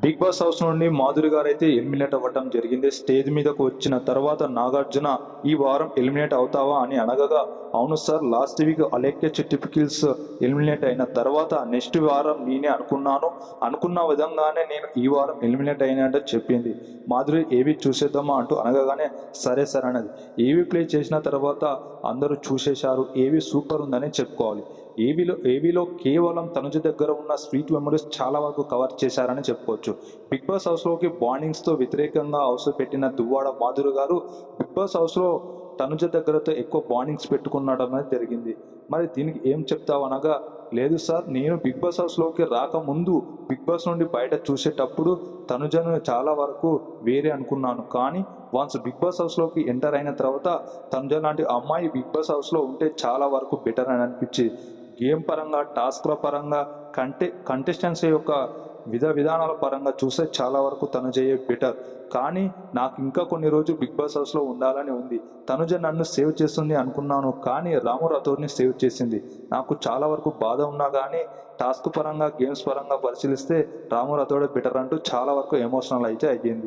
Big boss house నుండి మాధురి గారు అయితే ఎలిమినేట్ అవ్వటం జరిగింది. స్టేజ్ మీదకు వచ్చిన తర్వాత నాగార్జున ఈ వారం ఎలిమినేట్ అవుతావా అని అడగగా, అవును sir, last week Alekhya Chitti pickles eliminate అయిన తర్వాత నెక్స్ట్ వారం నేనే అనుకున్న విధంగానే నేను ఈ వారం ఎలిమినేట్ అయినట్టు చెప్పింది. మాధురి ఏవి చూసేద్దామా అంటూ అనగానే సరే సార్ అన్నది. ఏవి ప్లే చేసిన తర్వాత అందరూ చూసేశారు. ఏవి సూపర్ ఉందని చెప్పుకోవాలి. ఏవీలో కేవలం తనుజ దగ్గర ఉన్న స్వీట్ మెమరీస్ చాలా వరకు కవర్ చేశారని చెప్పుకోవచ్చు. బిగ్ బాస్ హౌస్లోకి బాండింగ్స్తో వ్యతిరేకంగా హౌస్ పెట్టిన దువ్వాడ మాధురి గారు బిగ్ బాస్ హౌస్లో తనుజ దగ్గరతో ఎక్కువ బాండింగ్స్ పెట్టుకున్నడం అనేది జరిగింది. మరి దీనికి ఏం చెప్తావు అనగా, లేదు సార్, నేను బిగ్ బాస్ హౌస్లోకి రాకముందు బిగ్ బాస్ నుండి బయట చూసేటప్పుడు తనుజను చాలా వరకు వేరే అనుకున్నాను. కానీ వన్స్ బిగ్ బాస్ హౌస్లోకి ఎంటర్ అయిన తర్వాత తనుజ లాంటి అమ్మాయి బిగ్ బాస్ హౌస్లో ఉంటే చాలా వరకు బెటర్ అని అనిపించింది. గేమ్ పరంగా, టాస్క్ల పరంగా, కంటెస్టెంట్స్ యొక్క విధానాల పరంగా చూస్తే చాలా వరకు తనుజయే బెటర్. కానీ నాకు ఇంకా కొన్ని రోజులు బిగ్ బాస్ హౌస్లో ఉండాలని ఉంది. తనుజ నన్ను సేవ్ చేస్తుంది అనుకున్నాను, కానీ రాము రాథోడ్ని సేవ్ చేసింది. నాకు చాలా వరకు బాధ ఉన్నా కానీ టాస్క్ పరంగా, గేమ్స్ పరంగా పరిశీలిస్తే రాము రాథోడే బెటర్ అంటూ చాలా వరకు ఎమోషనల్ అయితే అయ్యింది.